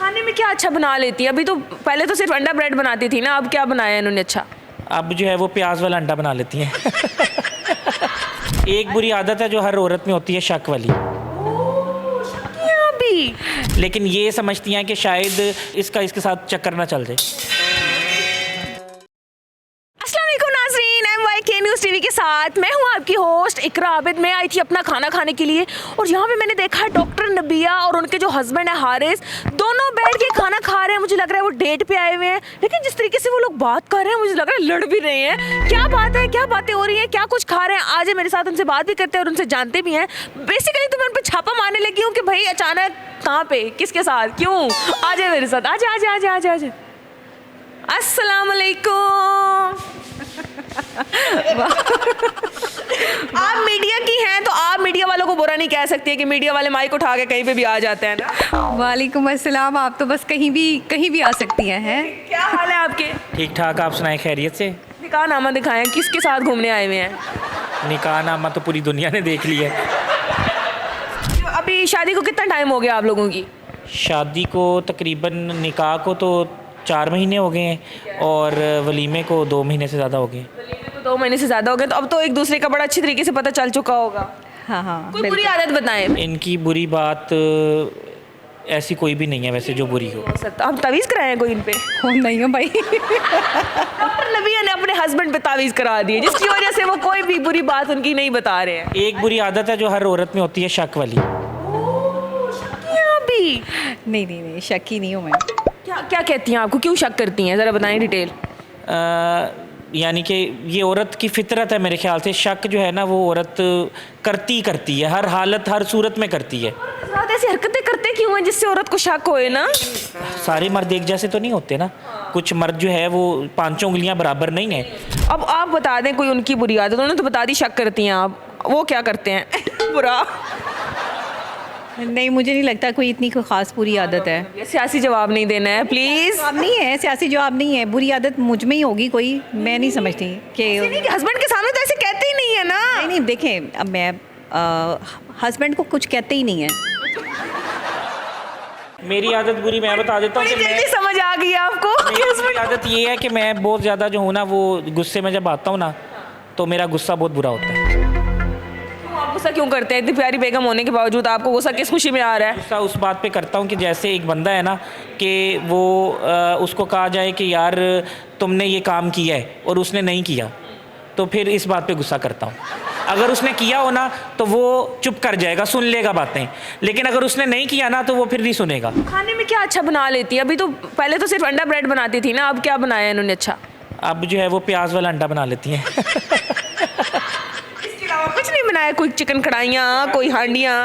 खाने में क्या अच्छा बना लेती है? अभी तो पहले तो सिर्फ अंडा ब्रेड बनाती थी ना, अब क्या बनाया इन्होंने अच्छा? अब जो है वो प्याज वाला अंडा बना लेती हैं। एक बुरी आदत है जो हर औरत में होती है, शक वाली। यहाँ भी लेकिन ये समझती हैं कि शायद इसका इसके साथ चक्कर ना चल जाए। अस्सलाम वालेकुम नाज़रीन, MYK न्यूज़ टीवी के साथ मैं हूँ आपकी होस्ट इकरा आबिद। मैं आई थी अपना खाना खाने के लिए और यहाँ पे मैंने देखा है डॉक्टर नबिया और उनके जो हस्बैंड है हारिस, दोनों बैठ के खाना खा रहे हैं। मुझे लग रहा है वो डेट पे आए हुए हैं, लेकिन जिस तरीके से वो लोग बात कर रहे हैं मुझे लग रहा है लड़ भी रहे हैं। क्या बात है, क्या बातें हो रही हैं, क्या कुछ खा रहे हैं? आज मेरे साथ उनसे बात भी करते हैं और उनसे जानते भी हैं। बेसिकली तो मैं उन पर छापा मारने लगी हूँ कि भाई अचानक कहाँ पे, किसके साथ, क्यों? आ जाए मेरे साथ, आ जाए। अस्सलाम वालेकुम। आप मीडिया की हैं तो आप मीडिया वालों को बुरा नहीं कह सकती है कि मीडिया वाले माइक उठा के कहीं पे भी आ जाते हैं ना। वालेकुम अस्सलाम। आप तो बस कहीं भी आ सकती हैं। क्या हाल है आपके? ठीक ठाक, आप सुनाएं खैरियत से? निकाह नामा दिखाएं, किसके साथ घूमने आए हुए हैं? निकाह नामा तो पूरी दुनिया ने देख लिया है। अभी शादी को कितना टाइम हो गया आप लोगों की? शादी को तकरीबन, निकाह को तो 4 महीने हो गए हैं और वलीमे को 2 महीने से ज़्यादा हो गए। वलीमे को 2 महीने से ज़्यादा हो गए, तो अब तो एक दूसरे का बड़ा अच्छी तरीके से पता चल चुका होगा। हाँ, कोई बुरी आदत बताएं। इनकी बुरी बात ऐसी कोई भी नहीं है वैसे जो बुरी हो। सकता आप तावीज़ कराएं कोई इन पे? हो नहीं हो भाई। डॉक्टर नबिया ने अपने हस्बैंड पे तावीज़ करा दिए, जिसकी वजह से वो कोई भी बुरी बात उनकी नहीं बता रहे हैं। एक बुरी आदत है जो हर औरत में होती है, शक वाली। यहाँ भी नहीं, शक ही नहीं हूँ मैं। क्या क्या कहती हैं? आपको क्यों शक करती हैं, ज़रा बताएं डिटेल। यानी कि ये औरत की फितरत है मेरे ख्याल से। शक जो है ना वो औरत करती है, हर हालत हर सूरत में करती है। ज़्यादा ऐसी हरकतें करते क्यों हैं जिससे औरत को शक होए ना? सारे मर्द एक जैसे तो नहीं होते ना, कुछ मर्द जो है वो 5 उंगलियां बराबर नहीं है। अब आप बता दें कोई उनकी बुरी आदत। उन्होंने तो बता दी शक करती हैं आप, वो क्या करते हैं? बुरा नहीं, मुझे नहीं लगता कोई इतनी कोई ख़ास बुरी आदत है। सियासी जवाब नहीं देना है प्लीज़। जवाब नहीं है, सियासी जवाब नहीं है। बुरी आदत मुझ में ही होगी कोई, मैं नहीं समझती कि हस्बैंड के सामने तो ऐसे कहते ही नहीं है ना। नहीं, देखें अब मैं हस्बैंड को कुछ कहते ही नहीं है। मेरी आदत बुरी मैं बता देता हूँ कि मैं, समझ आ गई आपको। मेरी आदत ये है कि मैं बहुत ज़्यादा जो हूँ ना वो गुस्से में जब आता हूँ ना तो मेरा गुस्सा बहुत बुरा होता है। आप गुस्सा क्यों करते हैं? इतनी प्यारी बेगम होने के बावजूद आपको गुस्सा किस खुशी में आ रहा है? गुस्सा उस बात पे करता हूँ कि जैसे एक बंदा है ना कि वो उसको कहा जाए कि यार तुमने ये काम किया है और उसने नहीं किया, तो फिर इस बात पे गुस्सा करता हूँ। अगर उसने किया हो ना तो वो चुप कर जाएगा, सुन लेगा बातें, लेकिन अगर उसने नहीं किया ना तो वो फिर नहीं सुनेगा। खाने में क्या अच्छा बना लेती है? अभी तो पहले तो सिर्फ अंडा ब्रेड बनाती थी ना, अब क्या बनाया इन्होंने अच्छा? अब जो है वो प्याज वाला अंडा बना लेती हैं। इसके अलावा कुछ नहीं बनाया? कोई चिकन कढ़ाइयाँ, कोई हांडियाँ?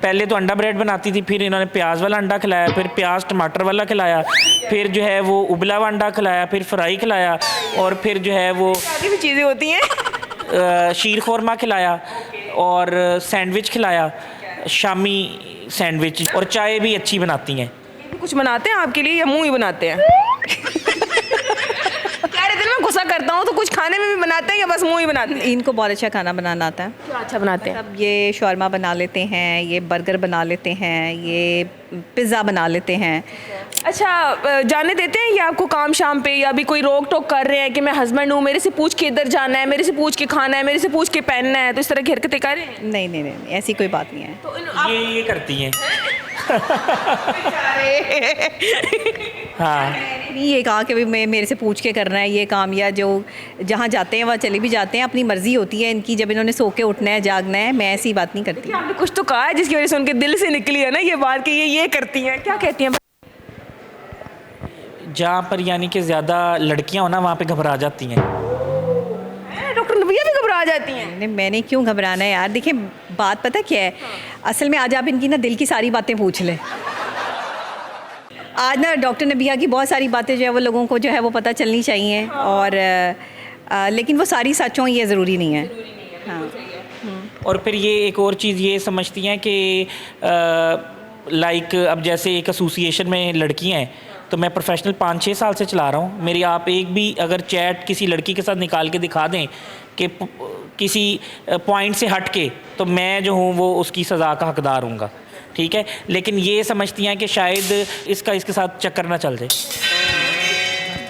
पहले तो अंडा ब्रेड बनाती थी, फिर इन्होंने प्याज वाला अंडा खिलाया, फिर प्याज टमाटर वाला खिलाया, फिर जो है वो उबला हुआ अंडा खिलाया, फिर फ्राई खिलाया, और फिर जो है वो आगे भी चीज़ें होती हैं। शीर खोरमा खिलाया और सैंडविच खिलाया, शामी सैंडविच, और चाय भी अच्छी बनाती हैं। कुछ बनाते हैं आपके लिए या मुँह ही बनाते हैं? कह रहे थे मैं गुस्सा करता हूँ तो कुछ खाने में भी बनाते हैं या बस मुँह ही बनाते हैं? इनको बहुत अच्छा खाना बनाना आता है। क्या अच्छा बनाते हैं? अब ये शौरमा बना लेते हैं, ये बर्गर बना लेते हैं, ये पिज़्ज़ा बना लेते हैं। अच्छा, जाने देते हैं ये आपको काम शाम पे, या अभी कोई रोक टोक कर रहे हैं कि मैं हस्बैंड हूँ, मेरे से पूछ के इधर जाना है, मेरे से पूछ के खाना है, मेरे से पूछ के पहनना है, तो इस तरह की हरकतें कर रहे हैं? नहीं, ऐसी कोई बात नहीं है। तो ये करती हैं। हाँ, नहीं ये कहा कि भाई मैं मेरे से पूछ के करना है ये काम, या जो जहाँ जाते हैं वहाँ चले भी जाते हैं, अपनी मर्ज़ी होती है इनकी, जब इन्होंने सो के उठना है जागना है, मैं ऐसी बात नहीं करती। आपने कुछ तो कहा है जिसकी वजह से उनके दिल से निकली है ना ये बात कि ये करती हैं। क्या कहती हैं? जहाँ पर यानी कि ज़्यादा लड़कियाँ हो ना वहाँ पे घबरा जाती हैं। डॉक्टर नबिया भी घबरा जाती हैं? नहीं, मैंने क्यों घबराना है यार। देखिए बात पता क्या है, असल में आज आप इनकी ना दिल की सारी बातें पूछ लें। आज ना डॉक्टर नबिया की बहुत सारी बातें जो है वो लोगों को जो है वो पता चलनी चाहिए, और लेकिन वो सारी सच हों ये ज़रूरी नहीं है। हाँ, और फिर ये एक और चीज़ ये समझती हैं कि लाइक अब जैसे एक एसोसिएशन में लड़कियाँ हैं तो मैं प्रोफेशनल 5-6 साल से चला रहा हूँ। मेरी आप एक भी अगर चैट किसी लड़की के साथ निकाल के दिखा दें कि किसी पॉइंट से हट के, तो मैं जो हूँ वो उसकी सज़ा का हकदार हूँगा। ठीक है, लेकिन ये समझती हैं कि शायद इसका इसके साथ चक्कर ना चल जाए।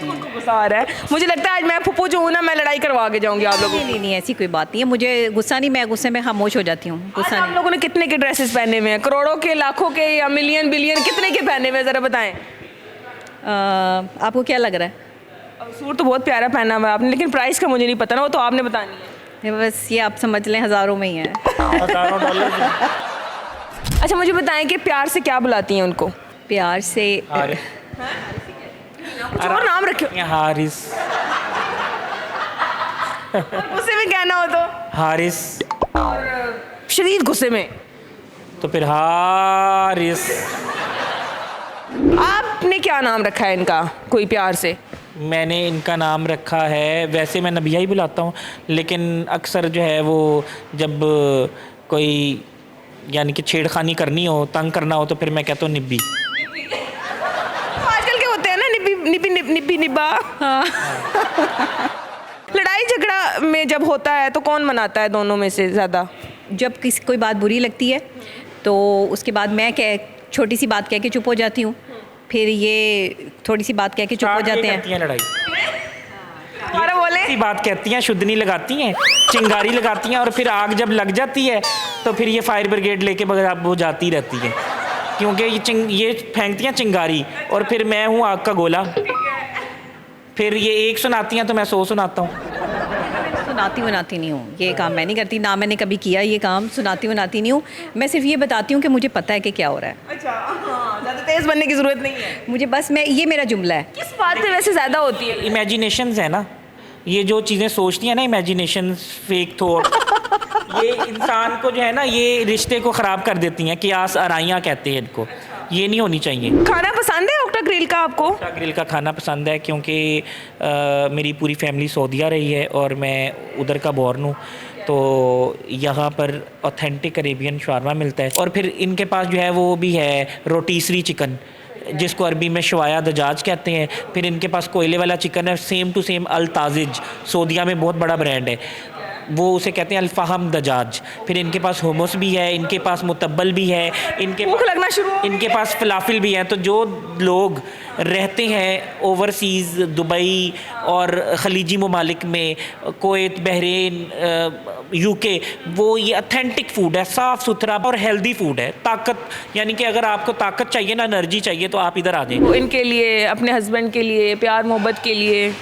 उनको गुस्सा आ रहा है, मुझे लगता है आज मैं फुप्पू जो हूँ ना, मैं लड़ाई करवा के जाऊंगी आप लोगों नहीं नहीं, ऐसी कोई बात नहीं है, मुझे गुस्सा नहीं, मैं गुस्से में खामोश हो जाती हूँ, को। गुस्सा आप नहीं। लोगों ने कितने के ड्रेसेस पहने हुए हैं? करोड़ों के, लाखों के, या मिलियन बिलियन, कितने के पहने हुए हैं ज़रा बताएं। आपको क्या लग रहा है? अब सूट तो बहुत प्यारा पहना हुआ है आपने, लेकिन प्राइस का मुझे नहीं पता ना, वो तो आपने बतानी है। ये बस ये आप समझ लें हज़ारों में ही है। हज़ारों डॉलर। अच्छा मुझे बताएं कि प्यार से क्या बुलाती हैं उनको? प्यार से कुछ और नाम रखे हारिस। गुस्से में कहना हो तो, हारिस शदीद गुस्से में तो फिर हारिस। आपने क्या नाम रखा है इनका कोई प्यार से? मैंने इनका नाम रखा है, वैसे मैं नबिया ही बुलाता हूँ, लेकिन अक्सर जो है वो जब कोई यानी कि छेड़खानी करनी हो, तंग करना हो, तो फिर मैं कहता हूँ निब्बी। आजकल के होते हैं ना निब्बी निब्बी निब्बी निब्बा। हाँ। लड़ाई झगड़ा में जब होता है तो कौन मनाता है दोनों में से ज़्यादा? जब किसी कोई बात बुरी लगती है तो उसके बाद मैं छोटी सी बात कह के चुप हो जाती हूँ, फिर ये थोड़ी सी बात कह के चुप हो जाते हैं। लड़ाई हमारा बोले ऐसी बात कहती हैं, शुद्धनी लगाती हैं, चिंगारी लगाती हैं, और फिर आग जब लग जाती है तो फिर ये फायर ब्रिगेड लेके वो जाती रहती है, क्योंकि ये फेंकती हैं चिंगारी, और फिर मैं हूँ आग का गोला। फिर ये एक सुनाती हैं तो मैं 100 सुनाता हूँ। सुनाती नहीं हूँ, ये काम मैं नहीं करती, ना मैंने कभी किया ये काम, सुनाती नहीं हूँ। मैं सिर्फ ये बताती हूँ कि मुझे पता है कि क्या हो रहा है। अच्छा हाँ, ज़्यादा तेज़ बनने की ज़रूरत नहीं है। मुझे बस ये मेरा जुमला है। किस बात से वैसे ज़्यादा होती है? इमेजिनेशंस है ना, ये जो चीज़ें सोचती हैं ना, इमेजिनेशंस, फेक थॉट, ये इंसान को जो है ना, ये रिश्ते को ख़राब कर देती हैं। कियास आराइयाँ कहते हैं इनको, ये नहीं होनी चाहिए। खाना पसंद है ओक्टा ग्रिल का आपको? ओक्टा ग्रिल का खाना पसंद है, क्योंकि मेरी पूरी फैमिली सऊदीया रही है और मैं उधर का बॉर्न हूँ, तो यहाँ पर ऑथेंटिक अरेबियन शवारमा मिलता है। और फिर इनके पास जो है वो भी है रोटीसरी चिकन, जिसको अरबी में शवाया दजाज कहते हैं। फिर इनके पास कोयले वाला चिकन है, सेम टू सेम अल ताजिज, सऊदीया में बहुत बड़ा ब्रांड है, वो उसे कहते हैं अल्फाहम दजाज। फिर इनके पास हुमस भी है, इनके पास मुतब्बल भी है, भूख लगना शुरू हो गई। इनके पास फलाफिल भी है। तो जो लोग रहते हैं ओवरसीज़, दुबई और ख़लीजी ममालिक में, कुवैत, बहरीन, यूके, वो ये ऑथेंटिक फूड है, साफ़ सुथरा और हेल्दी फूड है। ताकत, यानी कि अगर आपको ताकत चाहिए ना, एनर्जी चाहिए, तो आप इधर आ जाएं। इनके लिए, अपने हस्बैंड के लिए, प्यार मोहब्बत के लिए।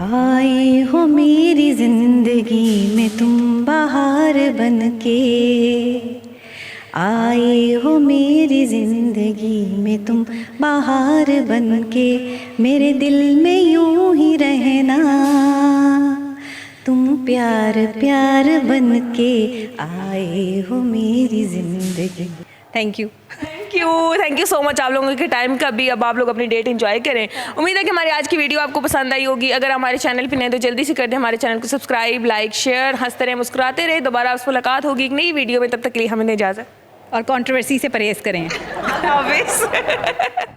आए हो मेरी जिंदगी में तुम बहार बन के, आए हो मेरी जिंदगी में तुम बहार बन के, मेरे दिल में यूं ही रहना तुम प्यार प्यार बन के, आए हो मेरी जिंदगी। Thank you. Thank you so much आप लोगों के टाइम का भी। अब आप लोग अपनी डेट एंजॉय करें। उम्मीद है कि हमारी आज की वीडियो आपको पसंद आई होगी। अगर हमारे चैनल पे नए तो जल्दी से कर दें हमारे चैनल को सब्सक्राइब, लाइक, शेयर। हंसते रहे, मुस्कुराते रहे। दोबारा आपसे मुलाकात होगी एक नई वीडियो में, तब तक के लिए हमें इजाज़त और कंट्रोवर्सी से परहेज़ करें। ऑब्वियस।